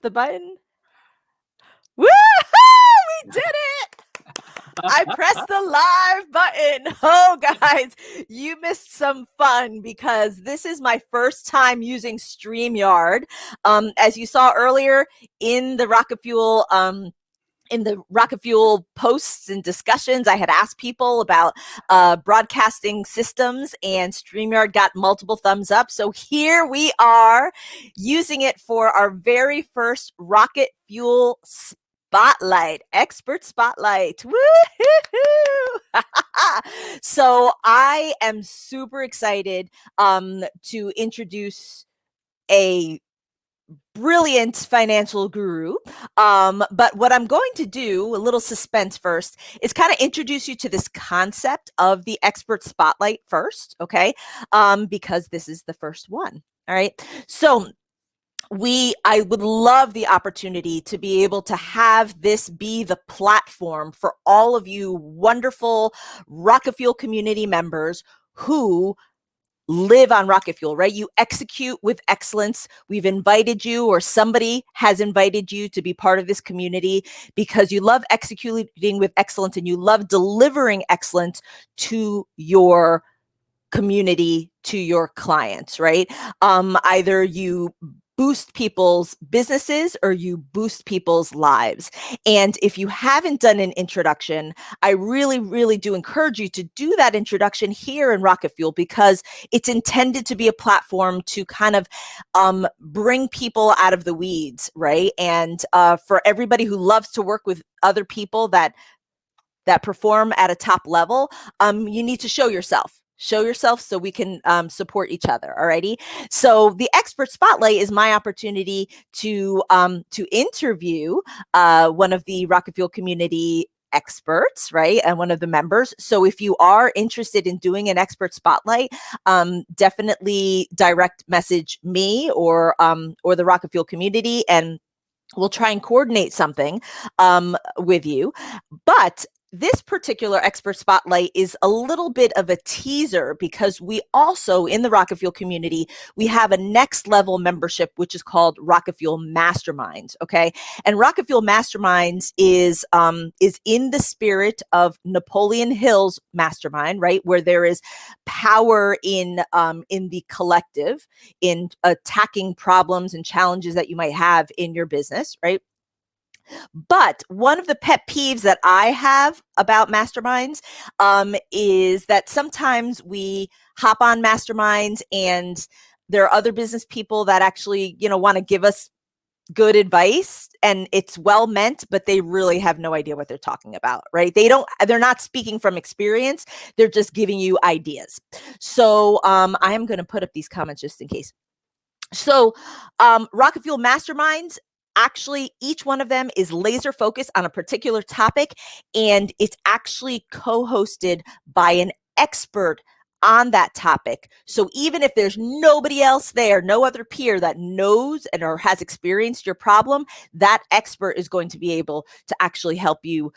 the button? Woo-hoo! We did it! I pressed the live button. Oh, guys, you missed some fun because this is my first time using StreamYard. As you saw earlier in the Rocket Fuel posts and discussions, I had asked people about broadcasting systems, and StreamYard got multiple thumbs up. So here we are using it for our very first Rocket Fuel Spotlight, Expert Spotlight. Woo-hoo-hoo! So I am super excited to introduce a brilliant financial guru. But what I'm going to do, a little suspense first, is kind of introduce you to this concept of the expert spotlight first, okay? Because this is the first one. All right. So I would love the opportunity to be able to have this be the platform for all of you wonderful Rocket Fuel community members who live on Rocket Fuel, right? You execute with excellence. We've invited you, or somebody has invited you to be part of this community because you love executing with excellence and you love delivering excellence to your community, to your clients, right? Either you boost people's businesses or you boost people's lives. And if you haven't done an introduction, I really, really do encourage you to do that introduction here in Rocket Fuel because it's intended to be a platform to kind of bring people out of the weeds, right? And for everybody who loves to work with other people that perform at a top level, you need to show yourself. Show yourself so we can support each other. Alrighty. So the expert spotlight is my opportunity to interview one of the Rocket Fuel community experts, right, and one of the members. So if you are interested in doing an expert spotlight, definitely direct message me or the Rocket Fuel community, and we'll try and coordinate something with you. But this particular expert spotlight is a little bit of a teaser because we also, in the Rocket Fuel community, we have a next level membership, which is called Rocket Fuel Masterminds. Okay. And Rocket Fuel Masterminds is in the spirit of Napoleon Hill's mastermind, right? Where there is power in the collective, in attacking problems and challenges that you might have in your business, right? But one of the pet peeves that I have about masterminds is that sometimes we hop on masterminds and there are other business people that actually, want to give us good advice, and it's well meant, but they really have no idea what they're talking about, right? They're not speaking from experience. They're just giving you ideas. So I'm going to put up these comments just in case. So Rocket Fuel Masterminds, actually, each one of them is laser focused on a particular topic, and it's actually co-hosted by an expert on that topic. So even if there's nobody else there, no other peer that knows and or has experienced your problem, that expert is going to be able to actually help you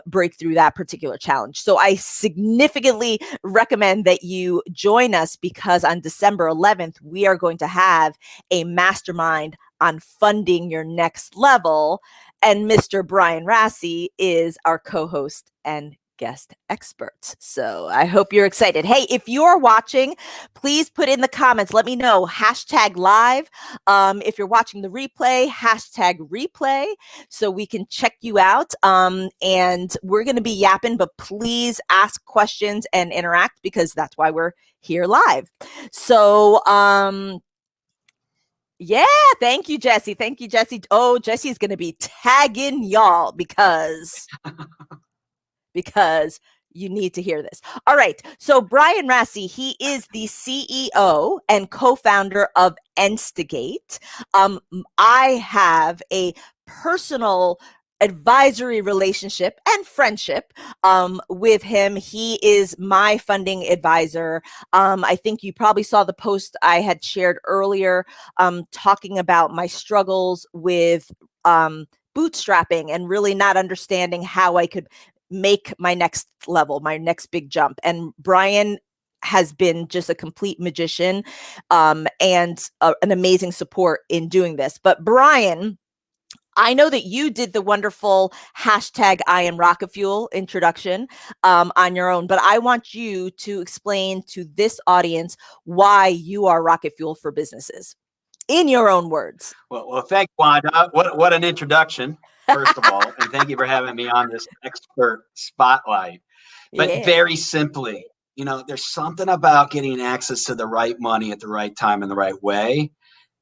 break through that particular challenge. So I significantly recommend that you join us because on December 11th, we are going to have a mastermind on funding your next level. And Mr. Brian Rassi is our co-host and guest expert. So I hope you're excited. Hey, if you're watching, please put in the comments. Let me know. #live. If you're watching the replay, #replay so we can check you out. And we're going to be yapping, but please ask questions and interact because that's why we're here live. So, yeah, thank you, Jesse. Thank you, Jesse. Oh, Jesse's going to be tagging y'all because you need to hear this. All right. So Brian Rassi, he is the CEO and co-founder of Enstigate. I have a personal advisory relationship and friendship with him. He is my funding advisor. I think you probably saw the post I had shared earlier talking about my struggles with bootstrapping and really not understanding how I could make my next level, my next big jump. And Brian has been just a complete magician and an amazing support in doing this. But Brian I know that you did the wonderful hashtag I am Rocket Fuel introduction on your own, but I want you to explain to this audience why you are Rocket Fuel for businesses in your own words. Well, thank you, Wanda. What an introduction, first of all, and thank you for having me on this expert spotlight. But Yeah. very simply, there's something about getting access to the right money at the right time in the right way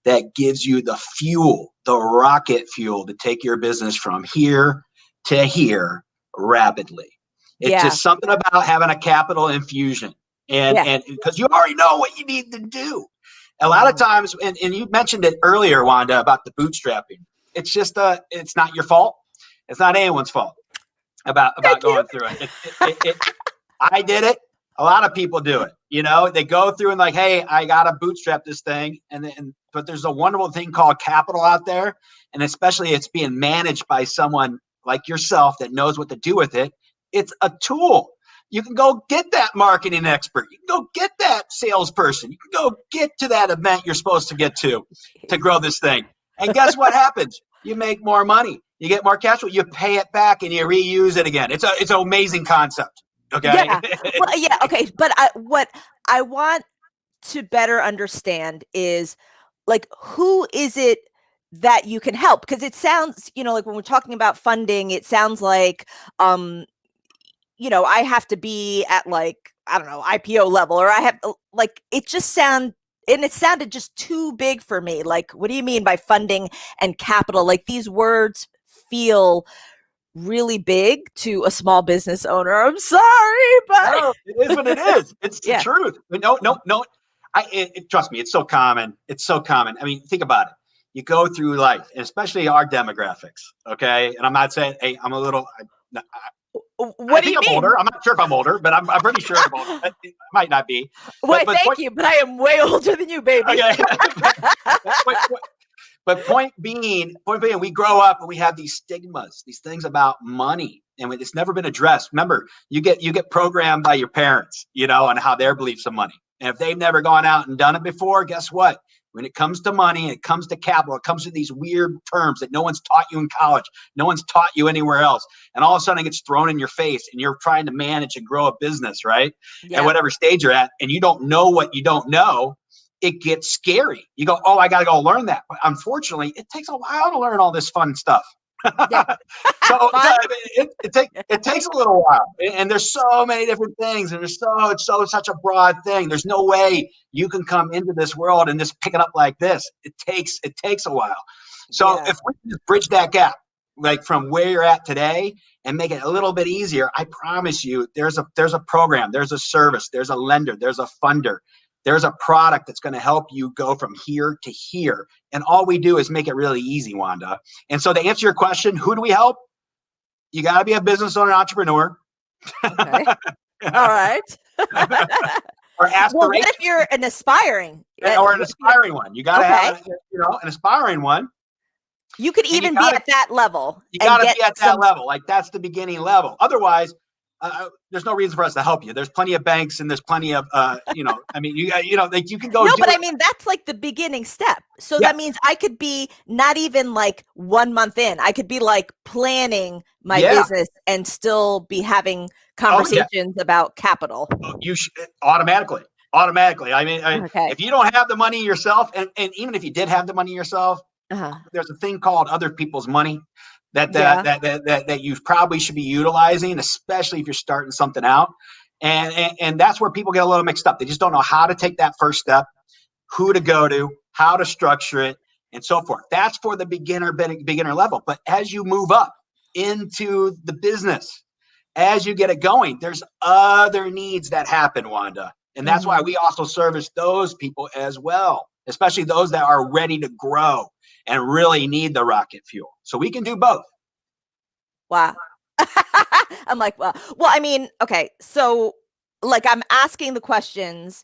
that gives you the fuel, the rocket fuel to take your business from here to here rapidly. It's Yeah. just something about having a capital infusion. Yeah. And because you already know what you need to do. A lot of Mhm. times, and you mentioned it earlier, Wanda, about the bootstrapping. It's just it's not your fault. It's not anyone's fault about Thank you. going through it. I did it. A lot of people do it. They go through and like, hey, I gotta bootstrap this thing, but there's a wonderful thing called capital out there, and especially it's being managed by someone like yourself that knows what to do with it. It's a tool. You can go get that marketing expert. You can go get that salesperson. You can go get to that event you're supposed to get to grow this thing. And guess what happens? You make more money. You get more cash flow. You pay it back and you reuse it again. It's an amazing concept. Okay. Yeah. Well, yeah. Okay. But what I want to better understand is like, who is it that you can help? Because it sounds, like when we're talking about funding, it sounds like, I have to be at like, I don't know, IPO level, or I have like, and it sounded just too big for me. Like, what do you mean by funding and capital? Like, these words feel really big to a small business owner. I'm sorry, but No, it is what it is. It's the yeah, truth. No, no, no. Trust me, it's so common. It's so common. I mean, think about it. You go through life, and especially our demographics. Okay, and I'm not saying, hey, I'm a little. I what do think you I'm mean? older. I'm not sure if I'm older, but I'm pretty sure I'm older. I might not be. Why, But thank you, but I am way older than you, baby. okay. But point being, we grow up and we have these stigmas, these things about money, and it's never been addressed. Remember, you get programmed by your parents, on how their beliefs of money. And if they've never gone out and done it before, guess what? When it comes to money, it comes to capital, it comes to these weird terms that no one's taught you in college, no one's taught you anywhere else. And all of a sudden it gets thrown in your face and you're trying to manage and grow a business, right? At Yeah, whatever stage you're at, and you don't know what you don't know, it gets scary. You go, oh, I got to go learn that. But unfortunately, it takes a while to learn all this fun stuff. yeah. so Fun. it takes a little while, and there's so many different things, and it's such a broad thing. There's no way you can come into this world and just pick it up like this. It takes a while. So Yeah. if we can just bridge that gap, like from where you're at today, and make it a little bit easier, I promise you, there's a program, there's a service, there's a lender, there's a funder, there's a product that's going to help you go from here to here. And all we do is make it really easy, Wanda. And so to answer your question, who do we help? You got to be a business owner, entrepreneur, Okay. All right. or Well, what if aspiration, you're an aspiring? or an aspiring one. You got to have Okay. an aspiring one, You could and even be at that level you and got to get be at that some. level. Like that's the beginning level. Otherwise, there's no reason for us to help you. There's plenty of banks and there's plenty of, I mean, like you can go No, do but I it. mean, that's like the beginning step. So Yeah. that means I could be not even like 1 month in. I could be like planning my Yeah. business and still be having Oh, yeah. conversations about capital. You should automatically. I mean, Okay. if you don't have the money yourself, and even if you did have the money yourself, Uh-huh. there's a thing called other people's money that Yeah. that you probably should be utilizing, especially if you're starting something out. And that's where people get a little mixed up. They just don't know how to take that first step, who to go to, how to structure it, and so forth. That's for the beginner level. But as you move up into the business, as you get it going, there's other needs that happen, Wanda. And that's why Hmm. we also service those people as well, especially those that are ready to grow and really need the rocket fuel. So we can do both. Wow. I'm like, well, I mean, okay. So like I'm asking the questions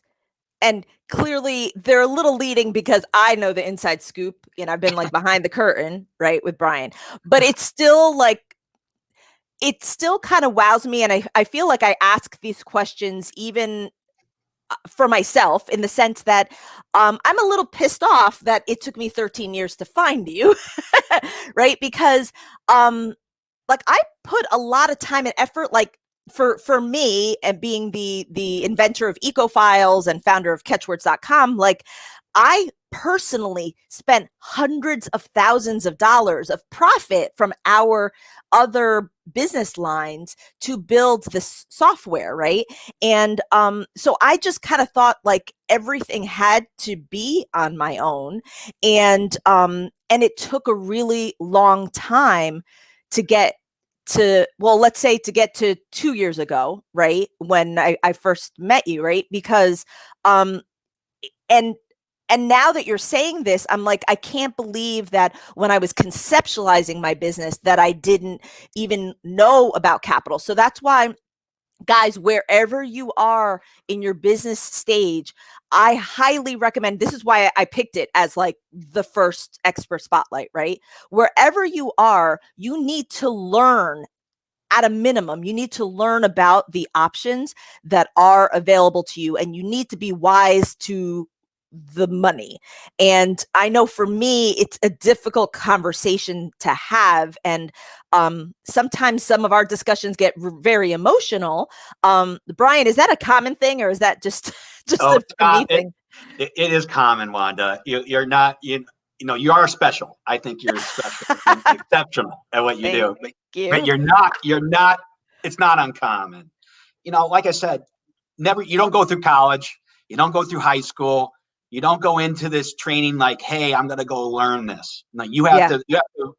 and clearly they're a little leading because I know the inside scoop and I've been like behind the curtain, right, with Brian. But it's still like it still kind of wows me and I feel like I ask these questions even for myself, in the sense that I'm a little pissed off that it took me 13 years to find you, right? Because like I put a lot of time and effort, like for me, and being the inventor of ecofiles and founder of catchwords.com, like I personally spent hundreds of thousands of dollars of profit from our other business lines to build this software, right? And so I just kind of thought like everything had to be on my own, and it took a really long time to get to, well, let's say to get to 2 years ago, right, when I first met you, right? Because um and and now that you're saying this, I'm like, I can't believe that when I was conceptualizing my business that I didn't even know about capital. So that's why, guys, wherever you are in your business stage, I highly recommend, this is why I picked it as like the first expert spotlight, right? Wherever you are, you need to learn. At a minimum, you need to learn about the options that are available to you, and you need to be wise to the money. And I know for me, it's a difficult conversation to have. And sometimes some of our discussions get very emotional. Brian, is that a common thing, or is that just just Oh, a me thing? it is common, Wanda. You're not, you know, you are special. I think you're special and exceptional at what you Thank do. But you. you're not, it's not uncommon. You know, like I said, you don't go through college, you don't go through high school, you don't go into this training like, hey, I'm gonna go learn this. No, Yeah. you have to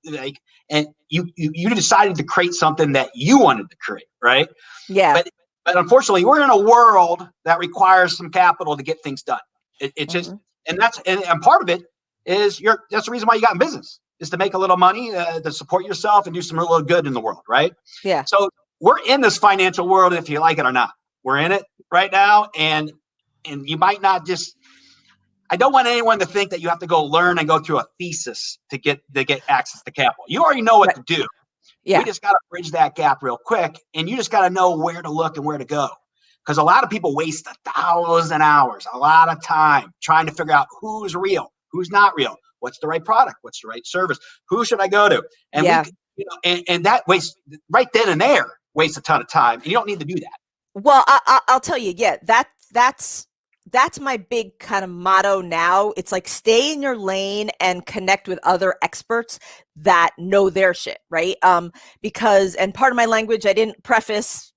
like, and you decided to create something that you wanted to create, right? Yeah. But but unfortunately, we're in a world that requires some capital to get things done. It just, Mhm. and part of it is that's the reason why you got in business, is to make a little money, to support yourself and do some little good in the world, right? Yeah. So we're in this financial world, if you like it or not. We're in it right now, and you might not just. I don't want anyone to think that you have to go learn and go through a thesis to get access to capital. You already know what Right. to do. We Yeah. just got to bridge that gap real quick, and you just got to know where to look and where to go. Because a lot of people waste 1,000 hours, a lot of time trying to figure out who's real, who's not real, what's the right product, what's the right service, who should I go to, and Yeah. and that wastes right then and there wastes a ton of time, and you don't need to do that. Well, I'll tell you, yeah, that's my big kind of motto now. It's like stay in your lane and connect with other experts that know their shit, right? Because, and part of my language, I didn't preface.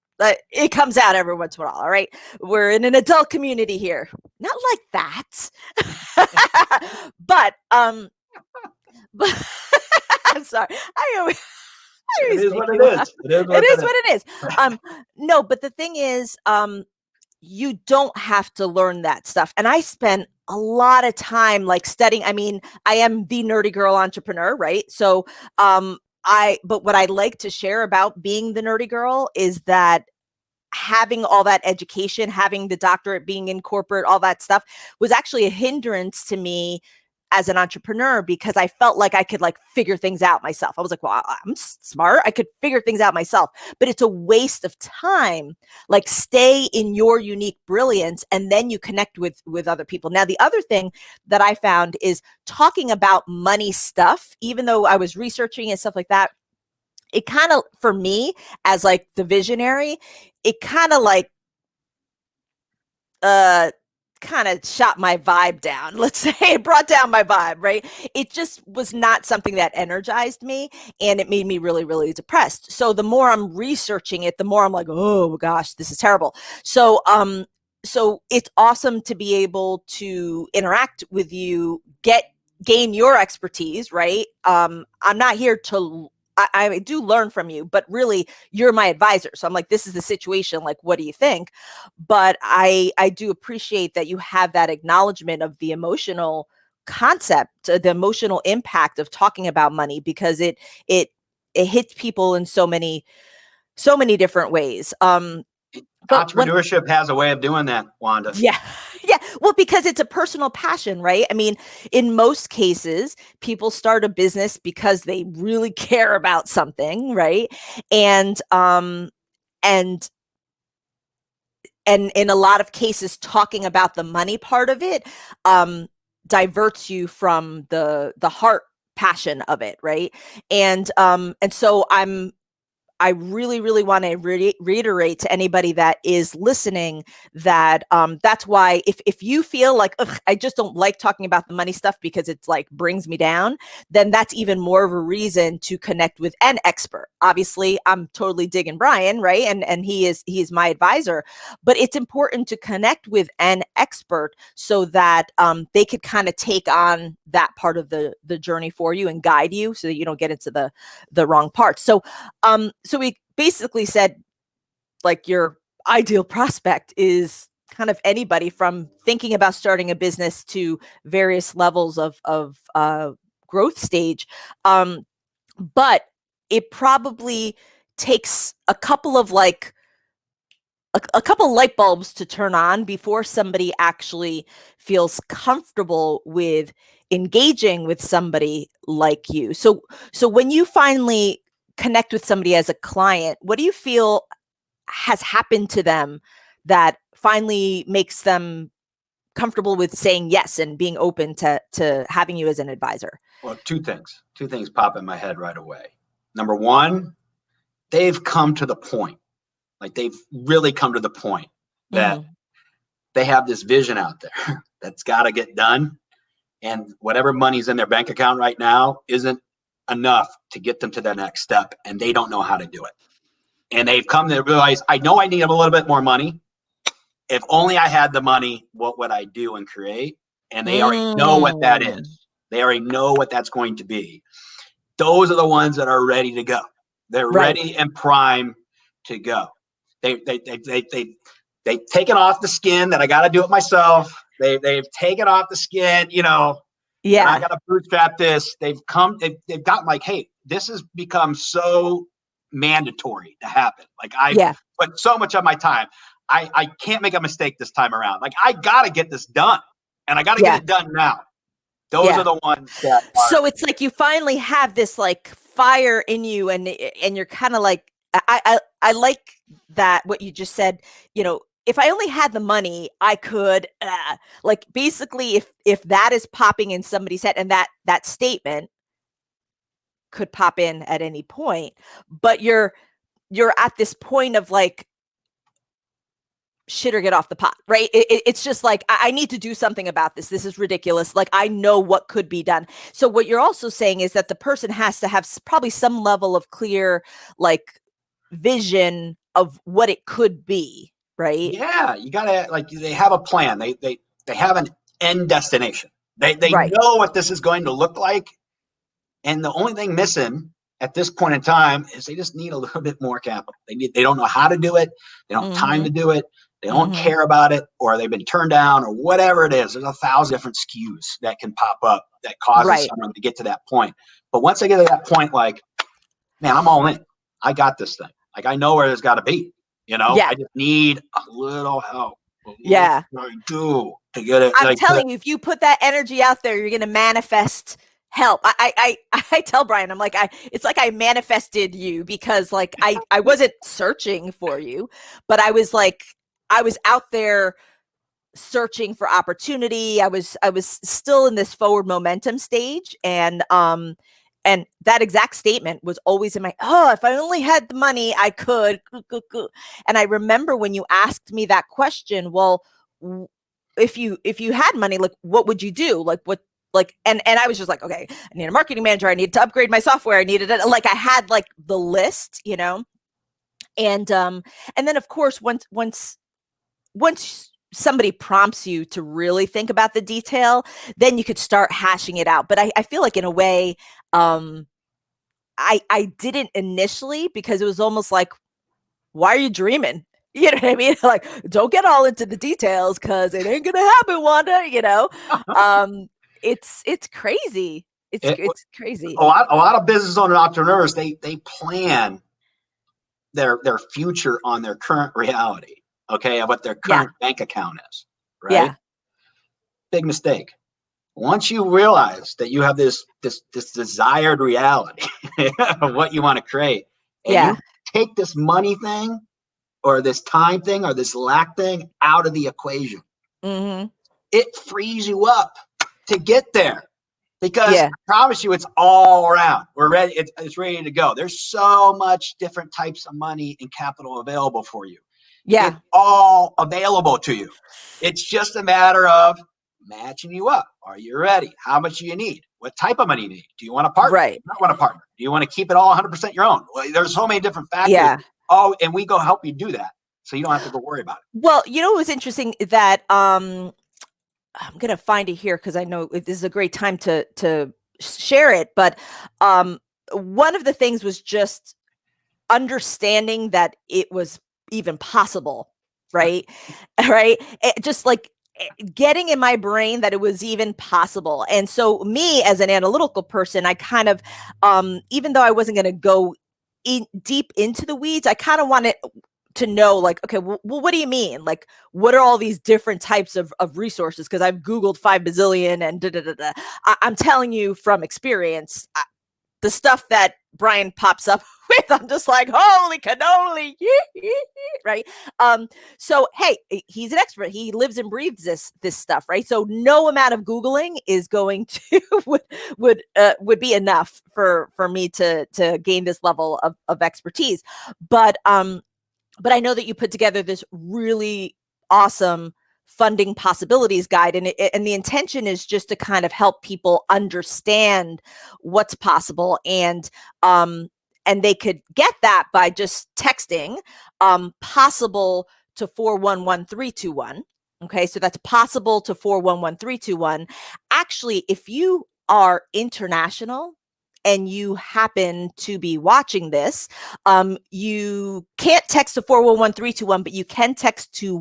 It comes out every once in a while. All right, we're in an adult community here, not like that, but but I'm sorry. I It always is make what it you laugh. is. It is It what is it what it is. No, but the thing is, you don't have to learn that stuff. And I spent a lot of time like studying. I mean, I am the nerdy girl entrepreneur, right? So, but what I like to share about being the nerdy girl is that having all that education, having the doctorate, being in corporate, all that stuff was actually a hindrance to me as an entrepreneur, because I felt like I could like figure things out myself. I was like, well, I'm smart. I could figure things out myself, but it's a waste of time. Like stay in your unique brilliance, and then you connect with other people. Now, the other thing that I found is talking about money stuff, even though I was researching and stuff like that, it kind of, for me as like the visionary, it kind of like uh kind of shot my vibe down. Let's say it brought down my vibe, right? It just was not something that energized me, and it made me really, really depressed. So the more I'm researching it, the more I'm like, oh gosh, this is terrible. So it's awesome to be able to interact with you, gain your expertise, right? I'm not here to I do learn from you, but really you're my advisor. So I'm like, this is the situation. Like, what do you think? But I do appreciate that you have that acknowledgement of the emotional concept, the emotional impact of talking about money, because it it hits people in so many different ways. But when Entrepreneurship has a way of doing that, Wanda. Yeah. Yeah. Well, because it's a personal passion, right? I mean, in most cases, people start a business because they really care about something, right? And and and in a lot of cases, talking about the money part of it diverts you from the heart passion of it, right? And so I really, really want to reiterate to anybody that is listening that that's why if you feel like I just don't like talking about the money stuff because it's like brings me down, then that's even more of a reason to connect with an expert. Obviously, I'm totally digging Brian, right? And he is my advisor, but it's important to connect with an expert so that they could kind of take on that part of the journey for you and guide you so that you don't get into the wrong parts. So we basically said, like, your ideal prospect is kind of anybody from thinking about starting a business to various levels of growth stage. But it probably takes a couple of a couple light bulbs to turn on before somebody actually feels comfortable with engaging with somebody like you. So when you finally connect with somebody as a client, what do you feel has happened to them that finally makes them comfortable with saying yes and being open to having you as an advisor? Well, two things pop in my head right away. Number one, they've come to the point, like they've really come to the point that they have this vision out there that's got to get done. And whatever money's in their bank account right now isn't enough to get them to the next step. And they don't know how to do it. And they've come to realize, I know I need a little bit more money. If only I had the money, what would I do and create? And they already know what that is. They already know what that's going to be. Those are the ones that are ready to go. They're ready and prime to go. They've taken off the skin that I got to do it myself. They've taken off the skin, and I got to bootstrap this. They've gotten like, hey, this has become so mandatory to happen. Like I've put so much of my time. I can't make a mistake this time around. Like I got to get this done, and I got to get it done now. Those are the ones that so it's like you finally have this like fire in you, and you're kind of like, I like that what you just said. If I only had the money, I could like basically if that is popping in somebody's head, and that statement could pop in at any point, but you're at this point of like, shit or get off the pot, right? It's just like, I need to do something about this. This is ridiculous. Like, I know what could be done. So what you're also saying is that the person has to have probably some level of clear, like, vision of what it could be, right? Yeah, you gotta, like, they have a plan. They have an end destination. They know what this is going to look like. And the only thing missing at this point in time is they just need a little bit more capital. They don't know how to do it. They don't have time to do it. They don't care about it, or they've been turned down, or whatever it is. There's 1,000 different SKUs that can pop up that causes someone to get to that point. But once they get to that point, like, man, I'm all in. I got this thing. Like, I know where it's got to be. I just need a little help. What can I do to get it? I'm telling you, if you put that energy out there, you're going to manifest help. I tell Brian, I'm like, it's like I manifested you, because like I wasn't searching for you, but I was out there searching for opportunity. I was still in this forward momentum stage, and that exact statement was always in my, if I only had the money, I could. And I remember when you asked me that question, well, if you had money, like, what would you do? Like, what, like, and I was just like, okay, I need a marketing manager. I need to upgrade my software. I needed it. Like, I had like the list, and then of course, once somebody prompts you to really think about the detail, then you could start hashing it out. But I feel like in a way, I didn't initially, because it was almost like, why are you dreaming? You know what I mean? Like, don't get all into the details, because it ain't gonna happen, Wanda. It's crazy. It's crazy. A lot of business owner entrepreneurs, they plan their future on their current reality, okay, of what their current bank account is, right? Yeah. Big mistake. Once you realize that you have this desired reality of what you want to create, and you take this money thing or this time thing or this lack thing out of the equation. Mm-hmm. It frees you up to get there. Because Yeah. I promise you, it's all around. We're ready. It's ready to go. There's so much different types of money and capital available for you. It's Yeah. all available to you. It's just a matter of matching you up. Are you ready? How much do you need? What type of money do you need? Do you want a partner? Right. Do you not want a partner? Do you want to keep it all 100% your own? Well, there's so many different factors. Yeah. Oh, and we go help you do that. So you don't have to go worry about it. Well, you know, it was interesting that I'm gonna find it here because I know this is a great time to share it. But one of the things was just understanding that it was even possible, right? Right? Just like getting in my brain that it was even possible. And so me as an analytical person, I kind of even though I wasn't going to go deep into the weeds, I kind of wanted to know, like, okay, well, what do you mean? Like, what are all these different types of resources? Because I've Googled 5 bazillion and da da da da. I'm telling you from experience, the stuff that Brian pops up with, I'm just like, holy cannoli, right? So hey, he's an expert. He lives and breathes this stuff, right? So no amount of Googling is going to would be enough for me to gain this level of expertise. But I know that you put together this really awesome funding possibilities guide, and the intention is just to kind of help people understand what's possible, and they could get that by just texting possible to 411321. Okay, so that's possible to 411321. Actually, if you are international and you happen to be watching this, you can't text to 411321, but you can text to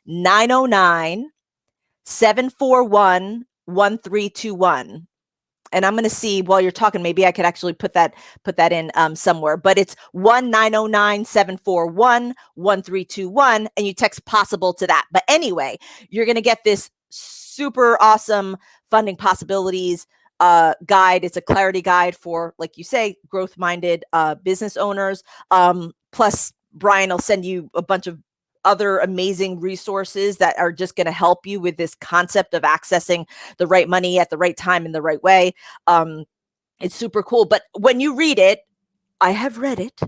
1-909-741-1321. And I'm going to see while you're talking, maybe I could actually put that in somewhere, but it's 1-909-741-1321, and you text possible to that. But anyway, you're going to get this super awesome funding possibilities guide. It's a clarity guide for, like you say, growth minded business owners. Plus Brian will send you a bunch of other amazing resources that are just going to help you with this concept of accessing the right money at the right time in the right way. It's super cool. But when you read it, I have read it.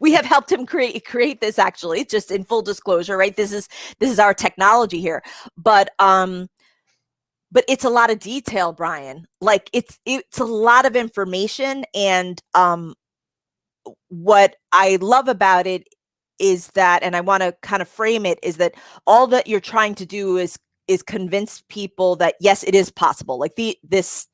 We have helped him create this, actually, just in full disclosure, right? This is our technology here. But it's a lot of detail, Brian. Like it's a lot of information. And what I love about it is that, and I want to kind of frame it, is that all that you're trying to do is convince people that yes, it is possible. Like this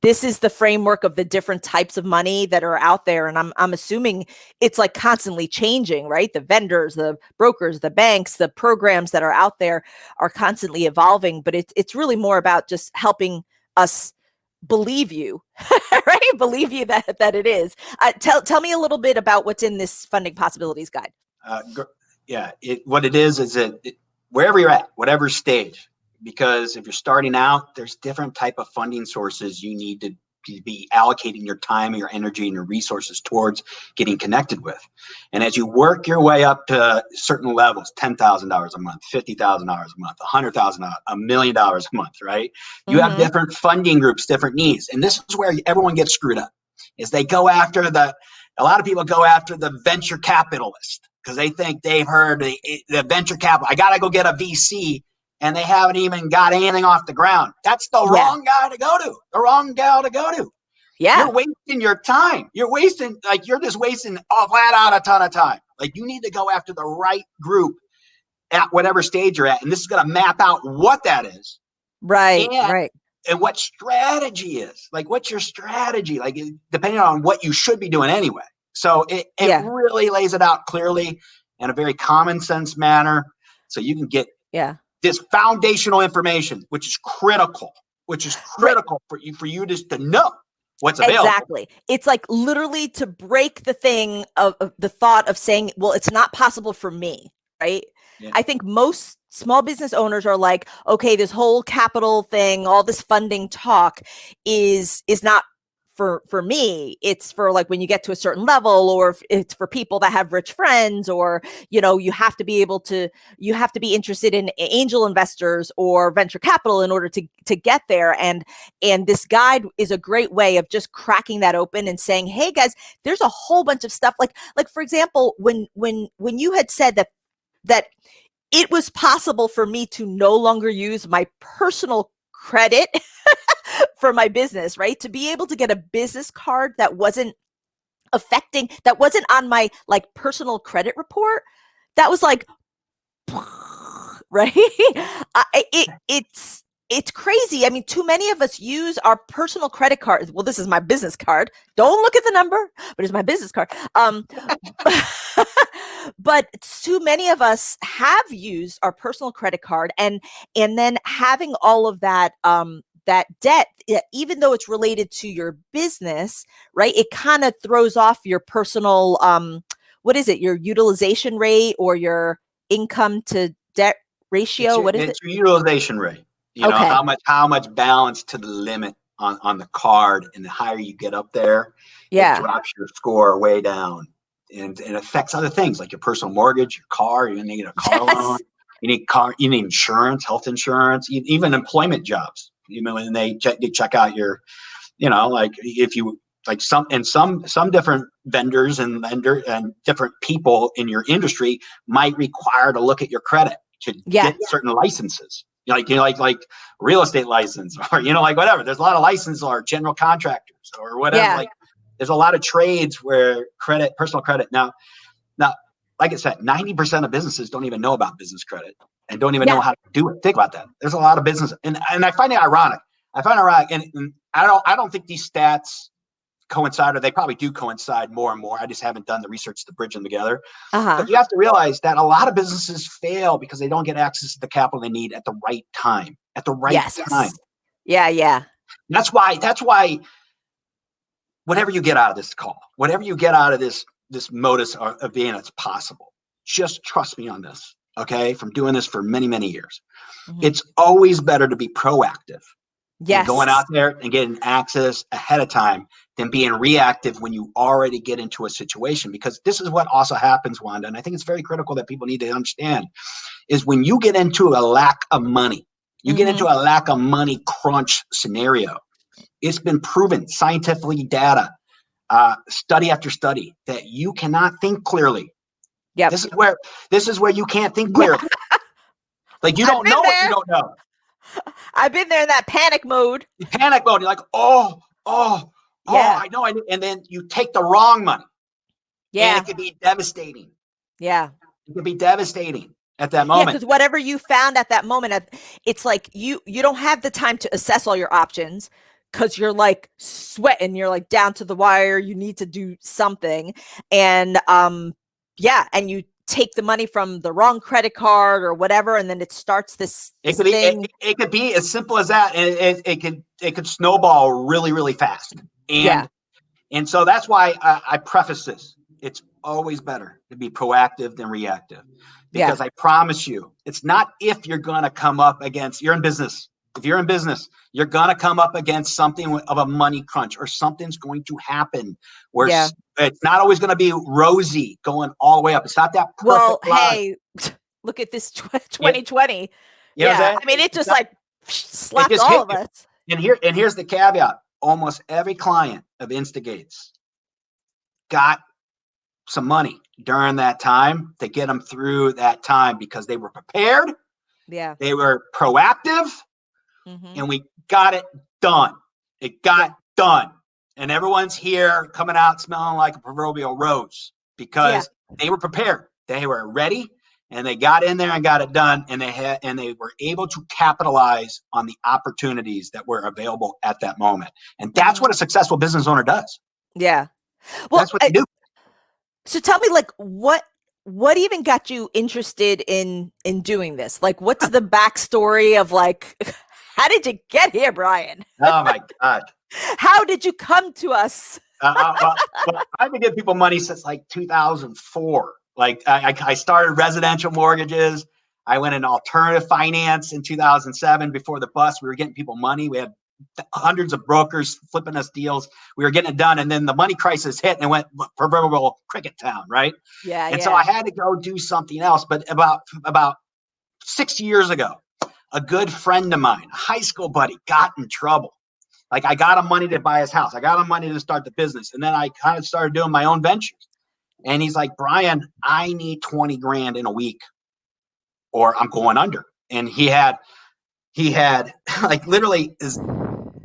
is the framework of the different types of money that are out there, and I'm assuming it's like constantly changing, right? The vendors, the brokers, the banks, the programs that are out there are constantly evolving, but it's really more about just helping us believe you, right? Believe you that it is. Tell me a little bit about what's in this funding possibilities guide. Yeah, what it is that wherever you're at, whatever stage, because if you're starting out, there's different type of funding sources you need to be allocating your time, your energy, and your resources towards getting connected with. And as you work your way up to certain levels, $10,000 a month, $50,000 a month, $100,000, $1 million a month, right? You have different funding groups, different needs. And this is where everyone gets screwed up, is they go after a lot of people go after the venture capitalist because they think they've heard the venture capital. I got to go get a VC, and they haven't even got anything off the ground. That's the wrong guy to go to, the wrong gal to go to. Yeah. You're wasting your time. You're just wasting flat out a ton of time. Like, you need to go after the right group at whatever stage you're at. And this is going to map out what that is. Right. And what strategy is. Like, what's your strategy? Like, depending on what you should be doing anyway. So it really lays it out clearly in a very common sense manner. So you can get this foundational information, which is critical for you just to know what's available. Exactly. It's like literally to break the thing of the thought of saying, well, it's not possible for me, right? Yeah. I think most small business owners are like, okay, this whole capital thing, all this funding talk is not for me, it's for like when you get to a certain level, or if it's for people that have rich friends, or you have to be interested in angel investors or venture capital in order to get there. And this guide is a great way of just cracking that open and saying, hey guys, there's a whole bunch of stuff, like for example, when you had said that it was possible for me to no longer use my personal credit for my business, right? To be able to get a business card that wasn't on my like personal credit report, that was like, right? It's crazy. I mean, too many of us use our personal credit cards. Well, this is my business card. Don't look at the number, but it's my business card. But too many of us have used our personal credit card, and then having all of that that debt, even though it's related to your business, right? It kind of throws off your personal what is it? Your utilization rate or your income to debt ratio? What is it? It's your utilization rate. Okay. How much balance to the limit on the card, and the higher you get up there, Yeah. it drops your score way down, and it affects other things like your personal mortgage, your car. You need a car loan. You need insurance, health insurance, even employment jobs. And they check out your, like if you like some different vendors and different people in your industry might require to look at your credit to get certain licenses. Like real estate license, or like whatever. There's a lot of licenses, or general contractors, or whatever. Yeah. Like there's a lot of trades where personal credit. Now, like I said, 90% of businesses don't even know about business credit and don't even know how to do it. Think about that. There's a lot of business, and I find it ironic. And I don't think these stats coincide, or they probably do coincide more and more. I just haven't done the research to bridge them together. But you have to realize that a lot of businesses fail because they don't get access to the capital they need at the right time. Time. Yeah. That's why whatever you get out of this call, whatever you get out of this modus of being, it's possible. Just trust me on this, okay? From doing this for many, many years. Mm-hmm. It's always better to be proactive. Yes. Going out there and getting access ahead of time than being reactive when you already get into a situation. Because this is what also happens, Wanda, and I think it's very critical that people need to understand, is when you get into a lack of money, get into a lack of money crunch scenario. It's been proven, scientifically data, study after study, that you cannot think clearly. Yep. This is where you can't think clearly. Like you don't know what you don't know. I've been there in that panic mode. You're like, I know. And then you take the wrong money. Yeah. And it can be devastating. Yeah. It can be devastating at that moment. Yeah, because whatever you found at that moment, it's like you don't have the time to assess all your options, because you're like sweating, you're like down to the wire, you need to do something. And and you take the money from the wrong credit card or whatever, and then it starts this thing. It could be as simple as that. It could snowball really, really fast. And so that's why I preface this. It's always better to be proactive than reactive, because I promise you, it's not if you're going to come up against, you're in business. If you're in business, you're going to come up against something of a money crunch, or something's going to happen where it's not always going to be rosy going all the way up. It's not that perfect line. Hey, look at this 2020. I mean, it just like slapped all of us. And here's the caveat. Almost every client of Instigate's got some money during that time to get them through that time, because they were prepared. Yeah. They were proactive. And we got it done. It got done. And everyone's here coming out smelling like a proverbial rose, because they were prepared. They were ready, and they got in there and got it done. And they were able to capitalize on the opportunities that were available at that moment. And that's what a successful business owner does. Yeah. Well, that's what they do. So tell me, like, what even got you interested in doing this? Like, what's the backstory of, like, how did you get here, Brian? Oh my God. How did you come to us? Well, I've been giving people money since like 2004. Like I started residential mortgages. I went in alternative finance in 2007 before the bust. We were getting people money. We had hundreds of brokers flipping us deals. We were getting it done. And then the money crisis hit and it went proverbial cricket town, right? Yeah, And so I had to go do something else. But about 6 years ago, a good friend of mine, a high school buddy, got in trouble. Like I got him money to buy his house. I got him money to start the business. And then I kind of started doing my own ventures. And he's like, Brian, I need 20 grand in a week or I'm going under. And he had like literally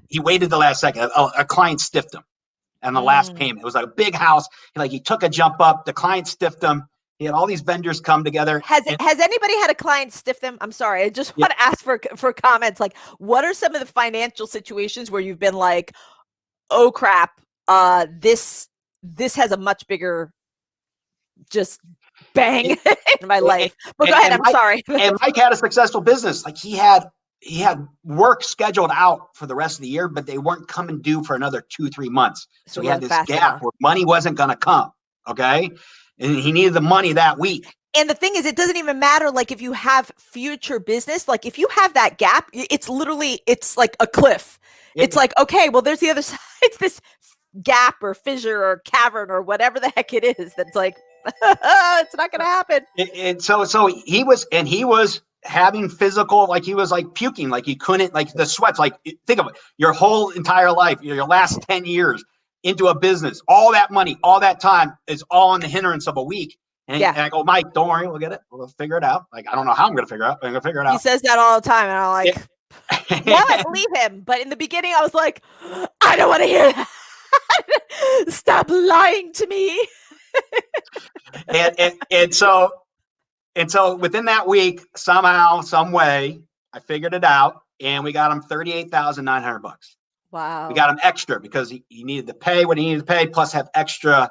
he waited the last second. A client stiffed him on the last payment. It was like a big house. He took a jump up. The client stiffed him. He had all these vendors come together. Has anybody had a client stiff them? I'm sorry. I just want to ask for comments. Like, what are some of the financial situations where you've been like, oh crap, this has a much bigger just bang in my life. But go ahead. I'm sorry. And Mike had a successful business. Like he had work scheduled out for the rest of the year, but they weren't coming due for another 2-3 months. So he had this gap where money wasn't going to come. Okay. And he needed the money that week. And the thing is, it doesn't even matter. Like if you have future business, like if you have that gap, it's like a cliff. It's like, okay, well, there's the other side. It's this gap or fissure or cavern or whatever the heck it is. That's like, it's not going to happen. So he was having physical, like he was like puking, like he couldn't, like the sweats, like think of it, your whole entire life, your last 10 years into a business, all that money, all that time is all on the hindrance of a week. And I go, Mike, don't worry, we'll get it. We'll figure it out. Like, I don't know how I'm going to figure it out, but I'm going to figure it out. He says that all the time. And I'm like, now I believe him. But in the beginning, I was like, I don't want to hear that. Stop lying to me. and so within that week, somehow, some way, I figured it out, and we got him $38,900. Wow. We got him extra because he needed to pay what he needed to pay, plus have extra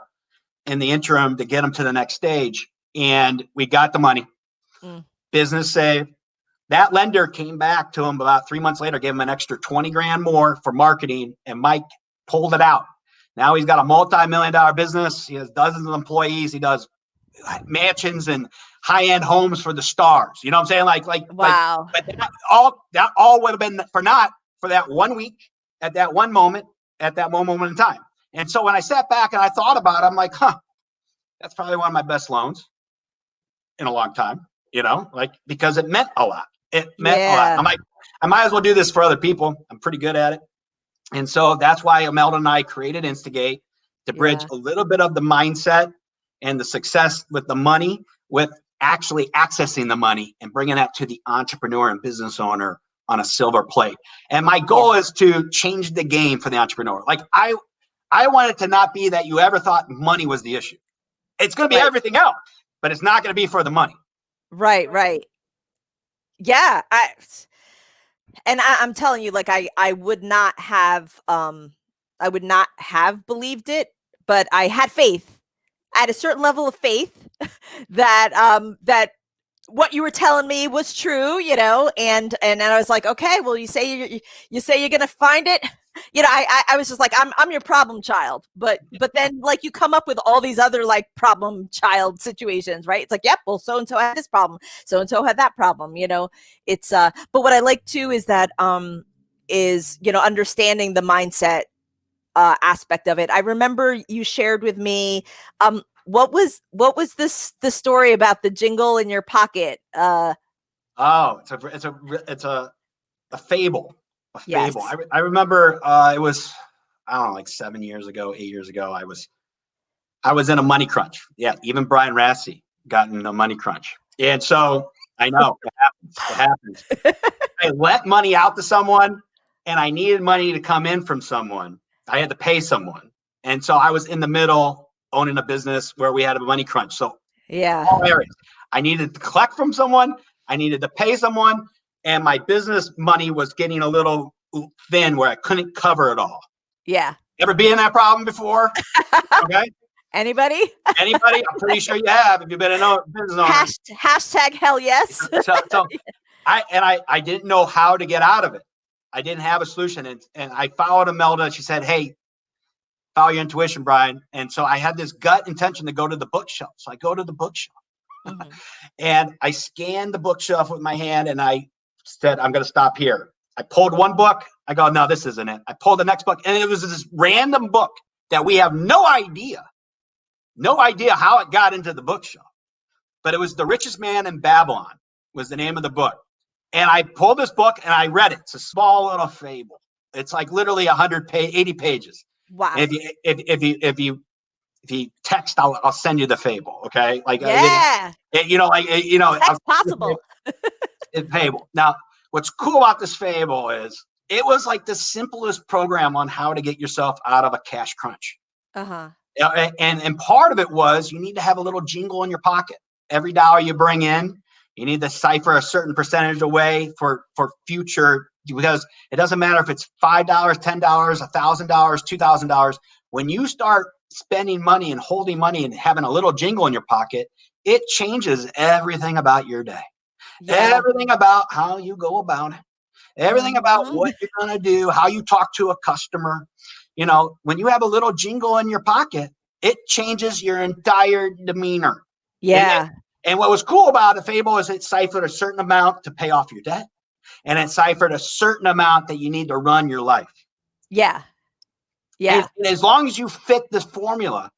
in the interim to get him to the next stage. And we got the money. Business saved. That lender came back to him about 3 months later, gave him an extra 20 grand more for marketing, and Mike pulled it out. Now he's got a multi-million-dollar business. He has dozens of employees. He does mansions and high-end homes for the stars. You know what I'm saying? Wow. But that all would have been for that 1 week, at that one moment in time. And so when I sat back and I thought about it, I'm like, that's probably one of my best loans in a long time, because it meant a lot. It meant a lot. I'm like, I might as well do this for other people. I'm pretty good at it. And so that's why Imelda and I created Instigate to bridge a little bit of the mindset and the success with the money, with actually accessing the money and bringing that to the entrepreneur and business owner on a silver plate. And my goal is to change the game for the entrepreneur. Like I want it to not be that you ever thought money was the issue. It's going to be everything else, but it's not going to be for the money. Right. Yeah. I'm telling you, like I would not have believed it, but I had faith. I had a certain level of faith that what you were telling me was true, and I was like, okay, well, you say you're gonna find it. I was just like, I'm your problem child, but then like you come up with all these other like problem child situations, right? It's like, yep, well, so and so had this problem, so and so had that problem, It's but what I like too is that understanding the mindset aspect of it. I remember you shared with me what was the story about the jingle in your pocket? It's a fable. A fable. Yes. I remember it was, I don't know, like 7 years ago, 8 years ago. I was in a money crunch. Yeah, even Brian Rassi got in a money crunch. And so I know it happens. I let money out to someone and I needed money to come in from someone. I had to pay someone. And so I was in the middle owning a business where we had a money crunch. So all areas. I needed to collect from someone. I needed to pay someone. And my business money was getting a little thin where I couldn't cover it all. Yeah. Ever been in that problem before? Okay. Anybody? I'm pretty sure you have if you've been a business owner. Hashtag hell yes. So I didn't know how to get out of it. I didn't have a solution. And I followed Imelda. She said, hey, follow your intuition, Brian. And so I had this gut intention to go to the bookshelf. So I go to the bookshelf. And I scanned the bookshelf with my hand and I said, I'm going to stop here. I pulled one book. I go, no, this isn't it. I pulled the next book, and it was this random book that we have no idea how it got into the bookshelf. But it was The Richest Man in Babylon was the name of the book. And I pulled this book and I read it. It's a small little fable. It's like literally 80 pages. Wow. And if you text, I'll send you the fable. Okay. Like, yeah. Text possible. It's fable. Now, what's cool about this fable is it was like the simplest program on how to get yourself out of a cash crunch. Uh-huh. And part of it was you need to have a little jingle in your pocket. Every dollar you bring in, you need to cipher a certain percentage away for future, because it doesn't matter if it's $5, $10, $1,000, $2,000. When you start spending money and holding money and having a little jingle in your pocket, it changes everything about your day. Yeah. Everything about how you go about it. Everything about what you're going to do, how you talk to a customer. When you have a little jingle in your pocket, it changes your entire demeanor. Yeah. And what was cool about the fable is it ciphered a certain amount to pay off your debt, and it ciphered a certain amount that you need to run your life. Yeah. Yeah. And as long as you fit this formula,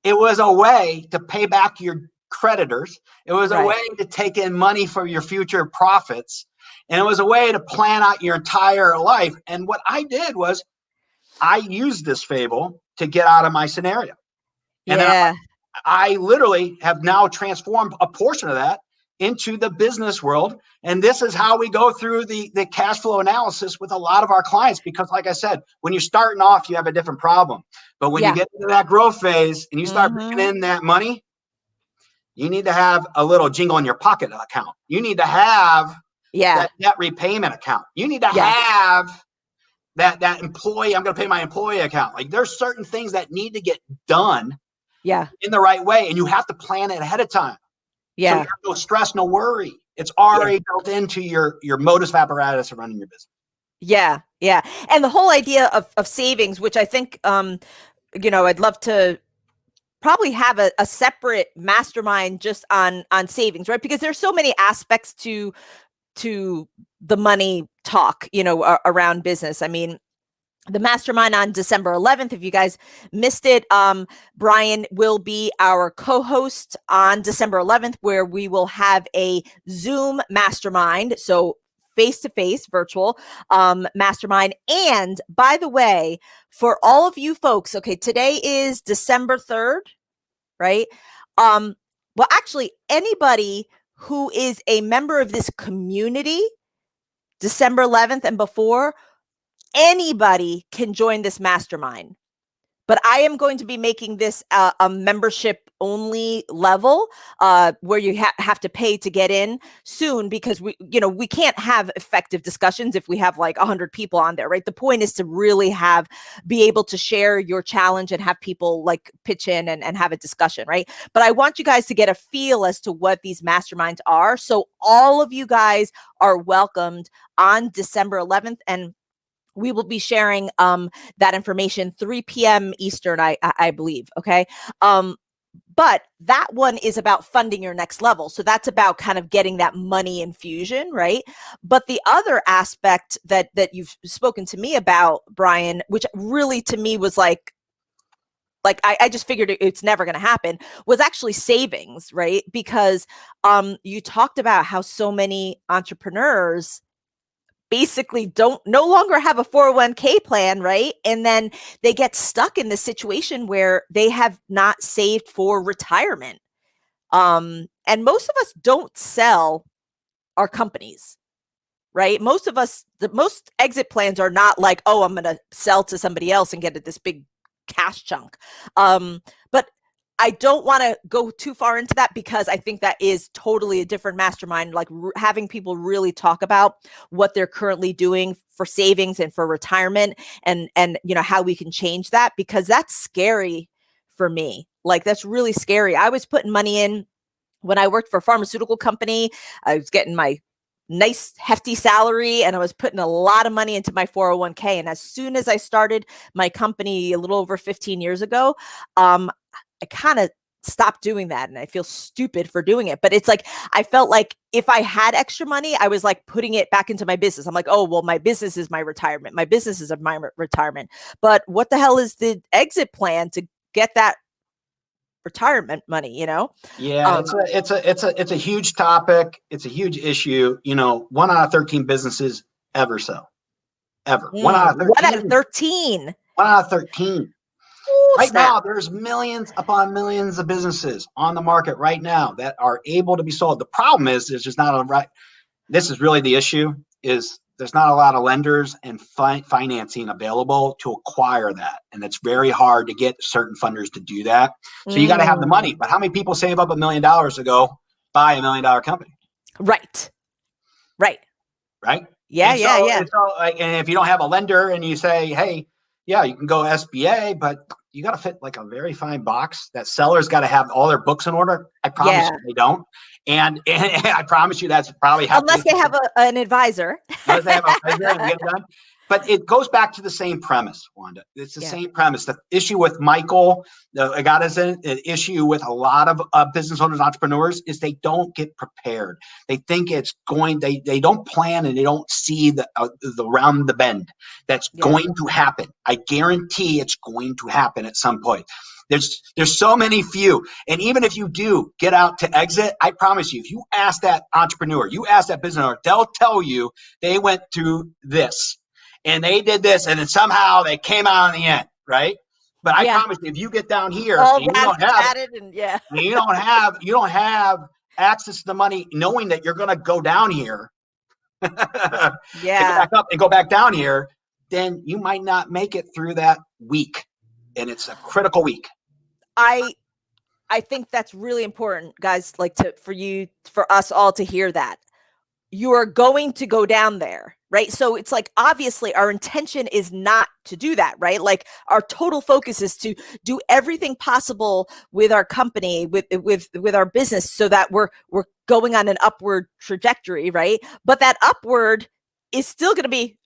it was a way to pay back your creditors. It was a way to take in money for your future profits. And it was a way to plan out your entire life. And what I did was I used this fable to get out of my scenario. And then I literally have now transformed a portion of that into the business world. And this is how we go through the cash flow analysis with a lot of our clients, because like I said, when you're starting off, you have a different problem. But when you get into that growth phase and you start bringing in that money, you need to have a little jingle in your pocket account. You need to have that debt repayment account. You need to have that employee, I'm going to pay my employee account. Like, there's certain things that need to get done in the right way, and you have to plan it ahead of time. So you have no stress, no worry. It's already built into your modus apparatus of running your business. Yeah. And the whole idea of savings, which I think, I'd love to probably have a separate mastermind just on savings, right? Because there's so many aspects to the money talk, around business. I mean, the mastermind on December 11th, if you guys missed it, Brian will be our co-host on December 11th, where we will have a Zoom mastermind. So face-to-face virtual mastermind. And by the way, for all of you folks, okay, today is December 3rd, right? Well, actually, anybody who is a member of this community, December 11th and before, anybody can join this mastermind. But I am going to be making this a membership only level where you have to pay to get in soon, because we can't have effective discussions if we have like 100 people on there, right? The point is to really be able to share your challenge and have people like pitch in and have a discussion, right? But I want you guys to get a feel as to what these masterminds are. So all of you guys are welcomed on December 11th, and we will be sharing that information 3 p.m. Eastern, I believe. Okay. But that one is about funding your next level. So that's about kind of getting that money infusion, right? But the other aspect that you've spoken to me about, Brian, which really to me was like I just figured it's never going to happen, was actually savings, right? Because you talked about how so many entrepreneurs basically no longer have a 401k plan, right? And then they get stuck in this situation where they have not saved for retirement. And most of us don't sell our companies, right? Most of us, the most exit plans are not like, oh, I'm going to sell to somebody else and get this big cash chunk. But I don't want to go too far into that, because I think that is totally a different mastermind, like having people really talk about what they're currently doing for savings and for retirement, and how we can change that, because that's scary for me. Like, that's really scary. I was putting money in when I worked for a pharmaceutical company. I was getting my nice hefty salary, and I was putting a lot of money into my 401k. And as soon as I started my company a little over 15 years ago, I kind of stop doing that, and I feel stupid for doing it. But it's like I felt like if I had extra money, I was like putting it back into my business. I'm like, oh well, my business is my retirement. My business is my retirement. But what the hell is the exit plan to get that retirement money? Yeah, it's a huge topic. It's a huge issue. 1 out of 13 businesses ever sell. Ever. 1 out of 13. 1 out of 13. Ooh, Right snap. now, there's millions upon millions of businesses on the market right now that are able to be sold. The problem is there's just not a right. This is really the issue, is there's not a lot of lenders and financing available to acquire that. And it's very hard to get certain funders to do that. So you got to have the money. But how many people save up $1 million to go buy $1 million company? Right. Right. Yeah, yeah. And so and if you don't have a lender and you say, hey, yeah, you can go SBA, but you got to fit like a very fine box. That seller's got to have all their books in order. I promise you they don't. And I promise you that's probably unless they have an advisor. Unless they have an advisor and get it done. But it goes back to the same premise, Wanda. It's the same premise. The issue with Michael, I got us an issue with a lot of business owners, entrepreneurs, is they don't get prepared. They think it's going. They don't plan and they don't see the round the bend that's going to happen. I guarantee it's going to happen at some point. There's so many few. And even if you do get out to exit, I promise you, if you ask that entrepreneur, you ask that business owner, they'll tell you they went through this and they did this and then somehow they came out in the end, right? But I promise you, if you get down here and you don't have access to the money, knowing that you're going to go down here, and go back up and go back down here, then you might not make it through that week. And it's a critical week. I think that's really important, guys, like for us all to hear that. You are going to go down there, right? So it's like, obviously our intention is not to do that, right? Like our total focus is to do everything possible with our company, with our business, so that we're going on an upward trajectory, right? But that upward is still going to be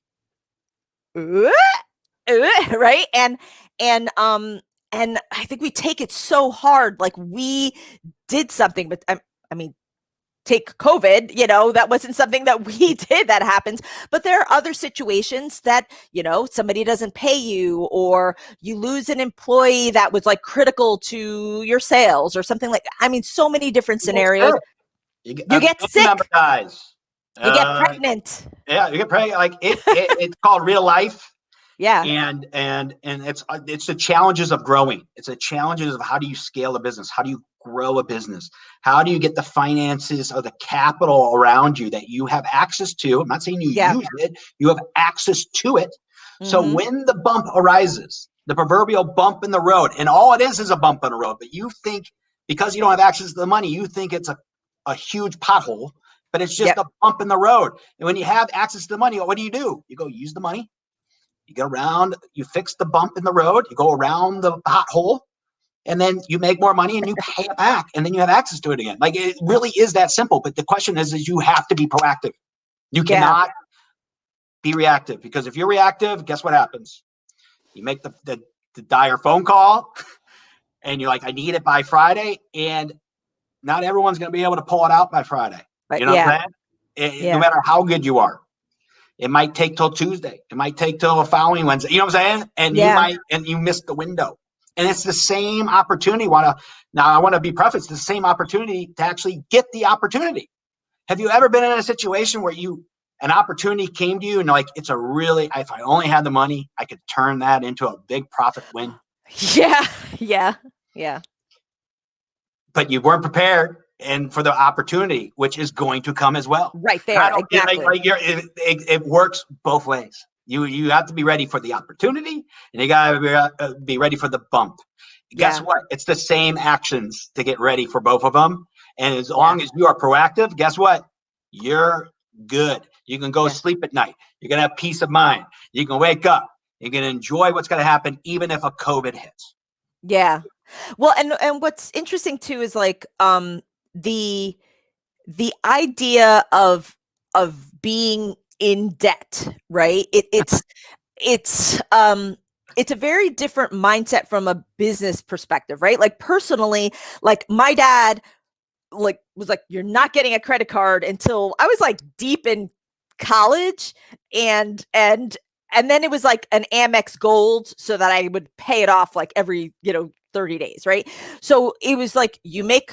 right? And I think we take it so hard, like we did something, but I mean, take COVID, that wasn't something that we did that happens. But there are other situations that, somebody doesn't pay you, or you lose an employee that was like critical to your sales or something like, I mean, so many different scenarios. You get sick. Guys. You get pregnant. Yeah, you get pregnant. Like it's called real life. Yeah. And it's the challenges of growing. It's the challenges of how do you scale a business? How do you grow a business? How do you get the finances or the capital around you that you have access to? I'm not saying you use it. You have access to it. Mm-hmm. So when the bump arises, the proverbial bump in the road, and all it is a bump in the road, but you think because you don't have access to the money, you think it's a huge pothole, but it's just a bump in the road. And when you have access to the money, what do? You go use the money. You go around, you fix the bump in the road, you go around the pothole, and then you make more money and you pay it back, and then you have access to it again. Like it really is that simple. But the question is you have to be proactive. You cannot be reactive, because if you're reactive, guess what happens? You make the dire phone call and you're like, I need it by Friday, and not everyone's going to be able to pull it out by Friday. You know what I'm saying? No matter how good you are. It might take till Tuesday. It might take till the following Wednesday. You know what I'm saying? And you miss the window. And it's the same opportunity. Now I want to be prefaced, the same opportunity to actually get the opportunity. Have you ever been in a situation where an opportunity came to you and like, if I only had the money, I could turn that into a big profit win? Yeah. But you weren't prepared and for the opportunity, which is going to come as well. Right there, exactly. It works both ways. You have to be ready for the opportunity, and you got to be ready for the bump. Guess what? It's the same actions to get ready for both of them. And as long as you are proactive, guess what? You're good. You can go sleep at night. You're going to have peace of mind. You can wake up. You can enjoy what's going to happen, even if a COVID hits. Yeah. Well, and what's interesting too is like the idea of being in debt, right? It's it's a very different mindset from a business perspective, right? Like personally, like my dad like was like, you're not getting a credit card until I was like deep in college, and then it was like an Amex Gold so that I would pay it off like every 30 days, right? So it was like you make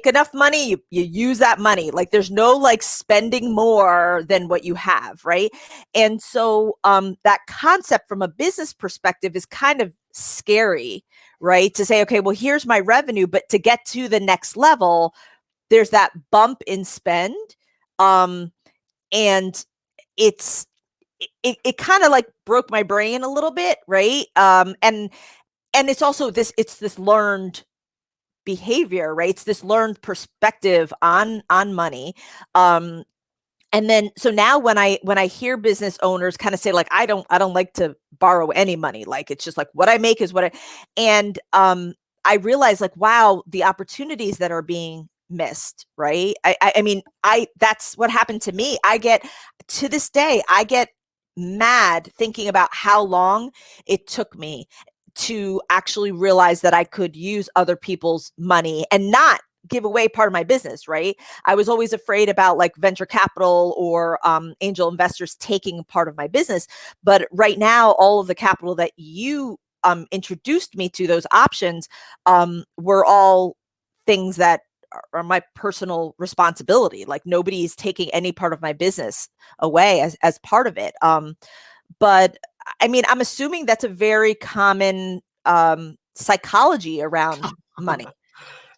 enough money, you use that money. Like there's no like spending more than what you have, right? And so that concept from a business perspective is kind of scary, right? To say, okay, well, here's my revenue, but to get to the next level, there's that bump in spend. And it's it kind of like broke my brain a little bit, right? And it's also this learned behavior, right? It's this learned perspective on money. And then so now when I hear business owners kind of say like I don't like to borrow any money, like it's just like what I make is what I, and I realize like wow, the opportunities that are being missed, right? I mean, I that's what happened to me. I get to this day I get mad thinking about how long it took me to actually realize that I could use other people's money and not give away part of my business, right? I was always afraid about like venture capital or angel investors taking part of my business. But right now, all of the capital that you introduced me to, those options, were all things that are my personal responsibility. Like nobody's taking any part of my business away as part of it. But I mean, I'm assuming that's a very common psychology around money.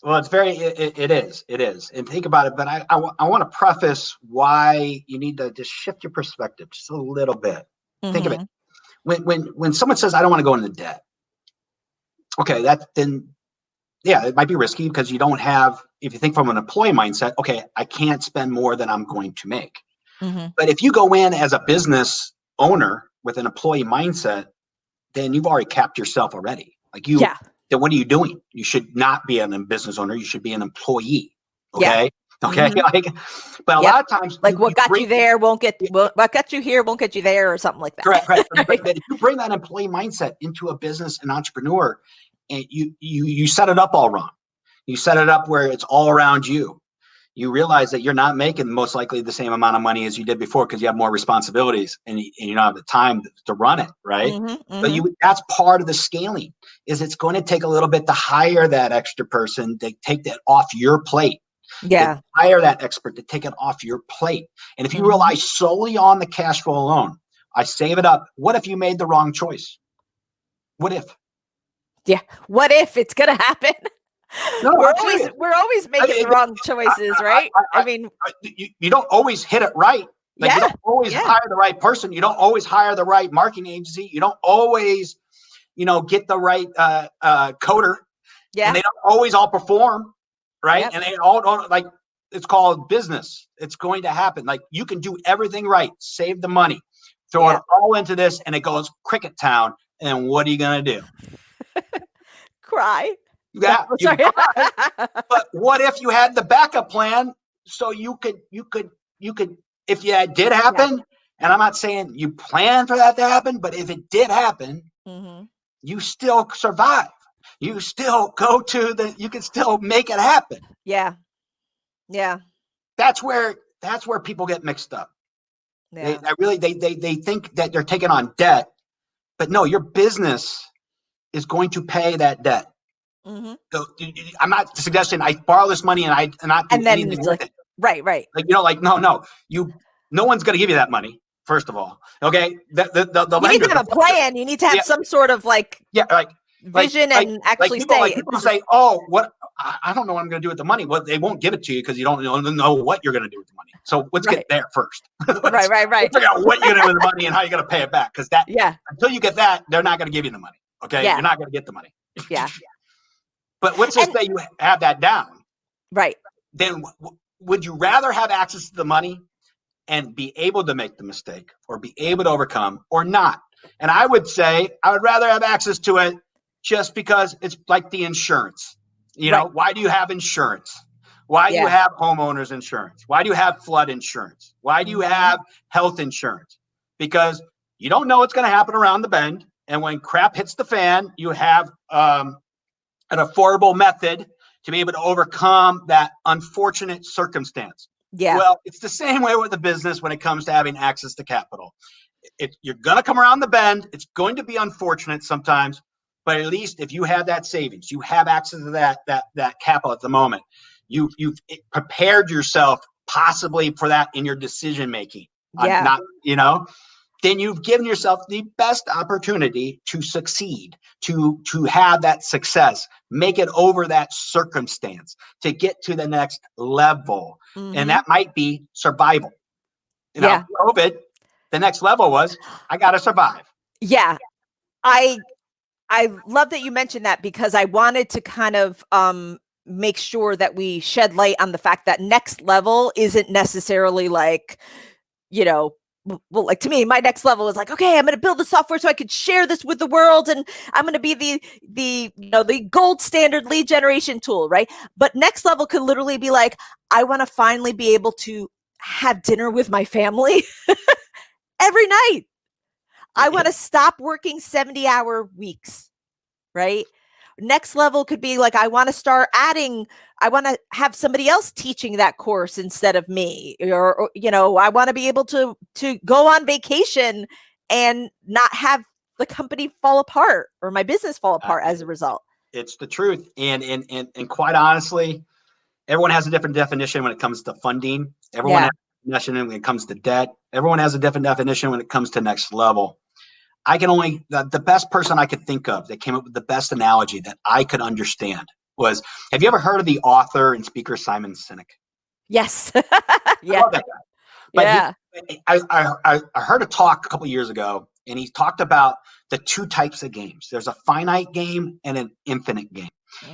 Well, it's it is. And think about it, but I want to preface why you need to just shift your perspective just a little bit. Think of it. Mm-hmm. When someone says, I don't want to go into debt, okay, yeah, it might be risky because you don't have, if you think from an employee mindset, okay, I can't spend more than I'm going to make. Mm-hmm. But if you go in as a business owner with an employee mindset, then you've already capped yourself already. Yeah. Then what are you doing? You should not be a business owner. You should be an employee. Yeah. Okay. Okay. Mm-hmm. But a Yep. lot of times Like what got you there won't get yeah, what got you here won't get you there, or something like that. correct. Right. But if you bring that employee mindset into a business and entrepreneur, and you set it up all wrong. You set it up where it's all around you. You realize that you're not making most likely the same amount of money as you did before because you have more responsibilities and you don't have the time to run it, right? Mm-hmm. But Mm-hmm. that's part of the scaling. Is it's going to take a little bit to hire that extra person to take that off your plate. To Yeah. hire that expert to take it off your plate. And if you Mm-hmm. rely solely on the cash flow alone, I save it up. What if you made the wrong choice? What if? Yeah. What if it's gonna happen? No, I'm serious. We're always making the wrong choices, right? I mean, you don't always hit it right. Like you yeah. don't always Yeah. hire the right person. You don't always hire the right marketing agency. You don't always, get the right coder, and Yeah. they don't always all perform, right? Yep. And they all don't like. It's called business. It's going to happen. Like you can do everything right, save the money, throw it Yeah. all into this, and it goes cricket town. And what are you gonna do? Cry. No, Yeah, I'm you can sorry. cry. But what if you had the backup plan so you could if it did Yeah. happen, and I'm not saying you plan for that to happen, but if it did happen, Mm-hmm. you still survive. You still you can still make it happen. Yeah. Yeah. That's where people get mixed up. They Yeah. I really they think that they're taking on debt, but no, your business is going to pay that debt. Mm-hmm. So I'm not suggesting I borrow this money and I not do And then anything it's with like, it. right, right. Like no one's going to give you that money. First of all, okay, the You need lender, to have a plan. You need to have yeah, some sort of like yeah, like vision and actually say people this is say, oh, what I don't know what I'm going to do with the money. Well, they won't give it to you because you don't know what you're going to do with the money. So let's get right. there first. Right, right, right. Let's figure out what you're going to do with the money and how you're going to pay it back. Because Yeah. until you get that, they're not going to give you the money. Okay, Yeah. you're not going to get the money. Yeah. But let's just And say you have that down. right. Then would you rather have access to the money and be able to make the mistake or be able to overcome or not? And I would say I would rather have access to it just because it's like the insurance. Right. Why do you have insurance? Why do you Yeah. have homeowners insurance? Why do you have flood insurance? Why do you Mm-hmm. have health insurance? Because you don't know what's going to happen around the bend. And when crap hits the fan, you have an affordable method to be able to overcome that unfortunate circumstance. Yeah. Well, it's the same way with the business when it comes to having access to capital. You're going to come around the bend. It's going to be unfortunate sometimes, but at least if you have that savings, you have access to that capital at the moment. You've prepared yourself possibly for that in your decision making. Yeah. Not, then you've given yourself the best opportunity to succeed, to have that success, make it over that circumstance, to get to the next level. And that might be survival. Yeah. COVID, the next level was, I got to survive. Yeah. I love that you mentioned that, because I wanted to kind of make sure that we shed light on the fact that next level isn't necessarily like, well, like to me, my next level is like, okay, I'm going to build the software so I could share this with the world, and I'm going to be the gold standard lead generation tool, right? But next level could literally be like, I want to finally be able to have dinner with my family every night. I want to stop working 70-hour weeks, right? Next level could be like, I want to have somebody else teaching that course instead of me, or I want to be able to go on vacation and not have the company fall apart or my business fall apart as a result. It's the truth. And quite honestly, everyone has a different definition when it comes to funding. Everyone has a definition when it comes to debt. Everyone has a different definition when it comes to next level. The best person I could think of that came up with the best analogy that I could understand was, have you ever heard of the author and speaker Simon Sinek? Yes. Yeah. I love that guy. But yeah. I heard a talk a couple of years ago, and he talked about the two types of games. There's a finite game and an infinite game.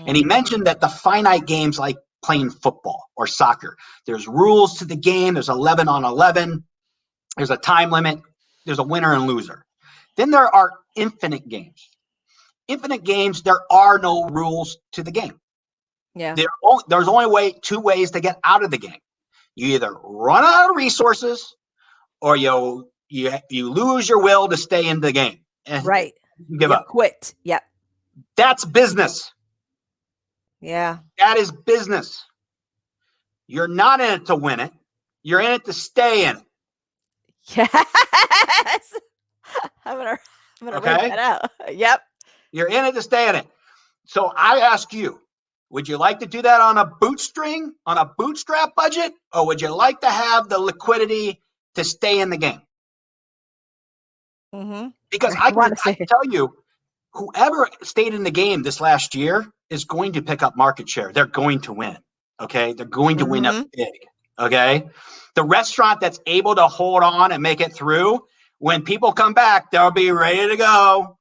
And he mentioned that the finite game's like playing football or soccer. There's rules to the game. There's 11 on 11. There's a time limit. There's a winner and loser. Then there are infinite games. Infinite games, there are no rules to the game. Yeah. There's only two ways to get out of the game. You either run out of resources, or you lose your will to stay in the game. And right. Give up. Quit. Yep. That's business. Yeah. That is business. You're not in it to win it. You're in it to stay in it. Yes. I'm gonna write that out. Yep. You're in it to stay in it. So I ask you, would you like to do that on a bootstrap budget, or would you like to have the liquidity to stay in the game? Because I can tell you, whoever stayed in the game this last year is going to pick up market share. They're going to win. Okay. They're going to win up big. Okay. The restaurant that's able to hold on and make it through, when people come back, they'll be ready to go.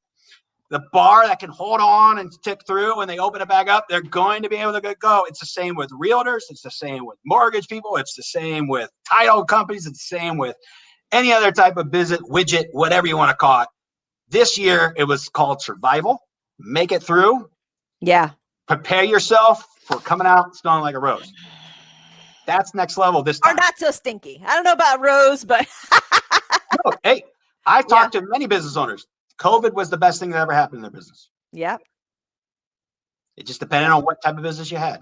The bar that can hold on and tick through when they open it back up, they're going to be able to go. It's the same with realtors. It's the same with mortgage people. It's the same with title companies. It's the same with any other type of business, widget, whatever you want to call it. This year, it was called survival. Make it through. Yeah. Prepare yourself for coming out smelling like a rose. That's next level this time. Or not so stinky. I don't know about rose, but no, hey, I've talked to many business owners. COVID was the best thing that ever happened in their business. Yep. It just depended on what type of business you had.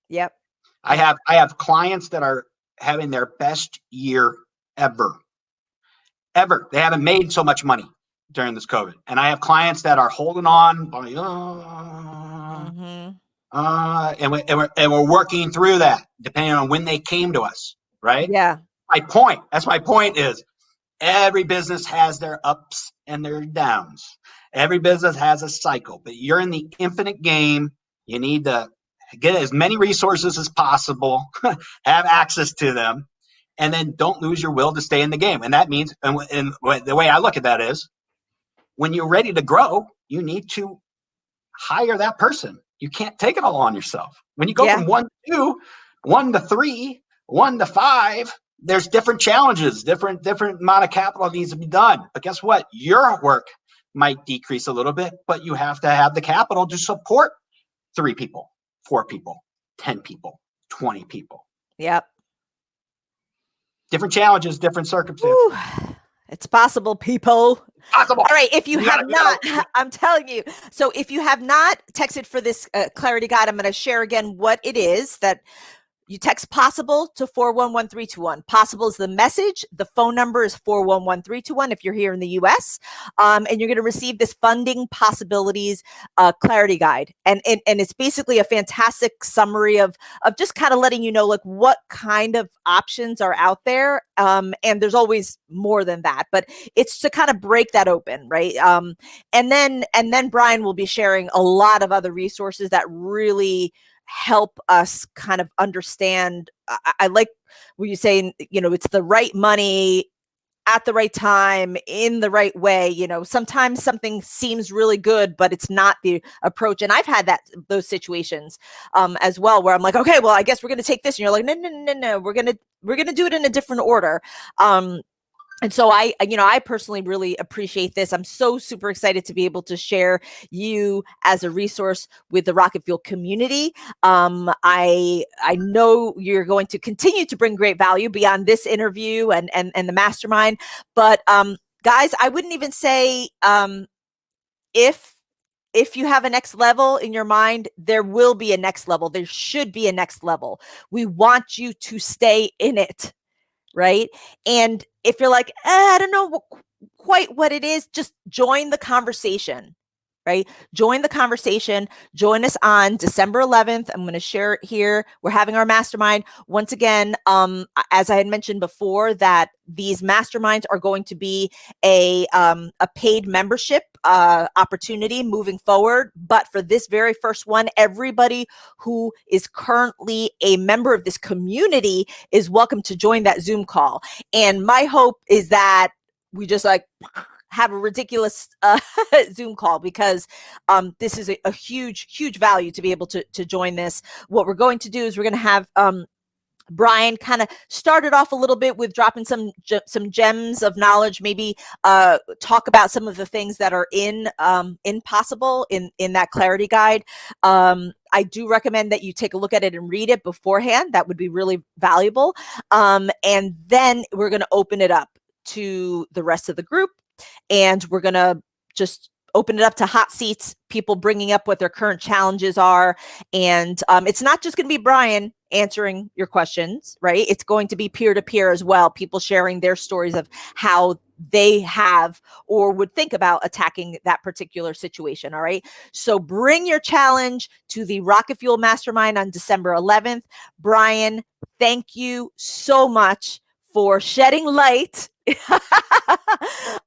Yep. I have clients that are having their best year ever. Ever. They haven't made so much money during this COVID. And I have clients that are holding on, and we're working through that, depending on when they came to us, right? Yeah. That's my point is, every business has their ups and their downs. Every business has a cycle, but you're in the infinite game. You need to get as many resources as possible, have access to them, and then don't lose your will to stay in the game. And that means, and the way I look at that is, when you're ready to grow, you need to hire that person. You can't take it all on yourself. When you go from 1 to 2, 1 to 3, 1 to 5, there's different challenges, different amount of capital needs to be done. But guess what? Your work might decrease a little bit, but you have to have the capital to support 3 people, 4 people, 10 people, 20 people. Yep. Different challenges, different circumstances. Ooh. It's possible, people. Possible. All right. If you have not, gotta. I'm telling you. So if you have not texted for this clarity guide, I'm going to share again what it is that you text possible to 411321. Possible is the message. The phone number is 411321 if you're here in the US. And you're going to receive this funding possibilities clarity guide. And it's basically a fantastic summary of just kind of letting you know like what kind of options are out there. And there's always more than that, but it's to kind of break that open, right? And then Brian will be sharing a lot of other resources that really help us kind of understand. I like what you say, it's the right money at the right time in the right way. Sometimes something seems really good, but it's not the approach. And I've had those situations as well, where I'm like, okay, well, I guess we're going to take this. And you're like, no, we're going to do it in a different order. And so I personally really appreciate this. I'm so super excited to be able to share you as a resource with the Rocket Fuel community. I know you're going to continue to bring great value beyond this interview and the mastermind. But guys, I wouldn't even say if you have a next level in your mind, there will be a next level. There should be a next level. We want you to stay in it. Right. And if you're like, I don't know quite what it is, just join the conversation. Right. Join the conversation. Join us on December 11th. I'm going to share it here. We're having our mastermind once again. As I had mentioned before, that these masterminds are going to be a paid membership opportunity moving forward. But for this very first one, everybody who is currently a member of this community is welcome to join that Zoom call. And my hope is that we just have a ridiculous Zoom call, because this is a huge value to be able to join this. What we're going to do is we're going to have Brian kind of started off a little bit with dropping some gems of knowledge, maybe talk about some of the things that are in possible in that clarity guide. I do recommend that you take a look at it and read it beforehand. That would be really valuable. And then we're going to open it up to the rest of the group, and we're going to just open it up to hot seats, people bringing up what their current challenges are. And it's not just going to be Brian answering your questions, right? It's going to be peer-to-peer as well, people sharing their stories of how they have or would think about attacking that particular situation. All right. So bring your challenge to the Rocket Fuel Mastermind on December 11th. Brian, thank you so much for shedding light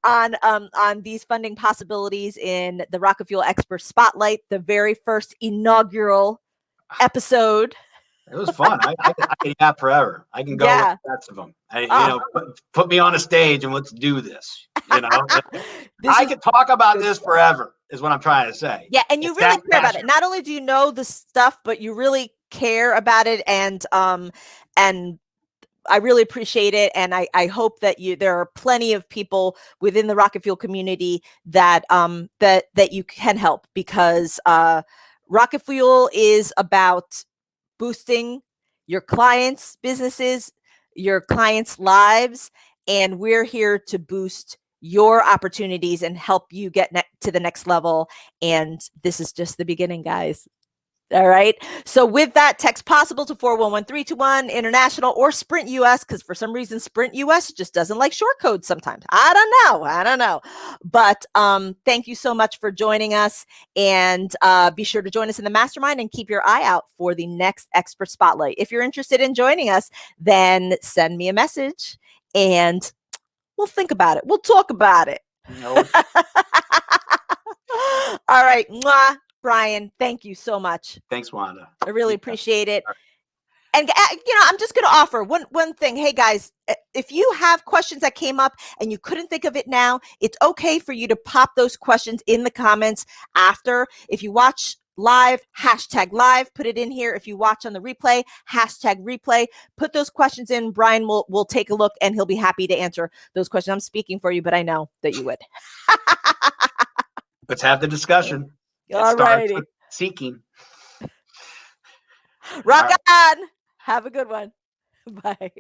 on these funding possibilities in the Rocket Fuel Expert Spotlight, the very first inaugural episode. It was fun. I can have forever. I can go with lots of them. Put me on a stage and let's do this. I could talk about this forever is what I'm trying to say. Yeah. And you really care about it. Not only do you know the stuff, but you really care about it. And I really appreciate it. And I hope that there are plenty of people within the Rocket Fuel community that you can help, because Rocket Fuel is about boosting your clients' businesses, your clients' lives, and we're here to boost your opportunities and help you get to the next level. And this is just the beginning, guys. All right. So with that, text possible to 411321 international or Sprint US, because for some reason Sprint US just doesn't like short codes sometimes. I don't know. But thank you so much for joining us, and be sure to join us in the mastermind and keep your eye out for the next expert spotlight. If you're interested in joining us, then send me a message and we'll think about it. We'll talk about it. No. All right. Mwah. Brian, thank you so much. Thanks, Wanda. I really appreciate it. And I'm just going to offer one thing. Hey guys, if you have questions that came up and you couldn't think of it now, it's okay for you to pop those questions in the comments after. If you watch live, #live, put it in here. If you watch on the replay, #replay, put those questions in. Brian will take a look and he'll be happy to answer those questions. I'm speaking for you, but I know that you would. Let's have the discussion. All righty. Seeking. Rock on. Have a good one. Bye.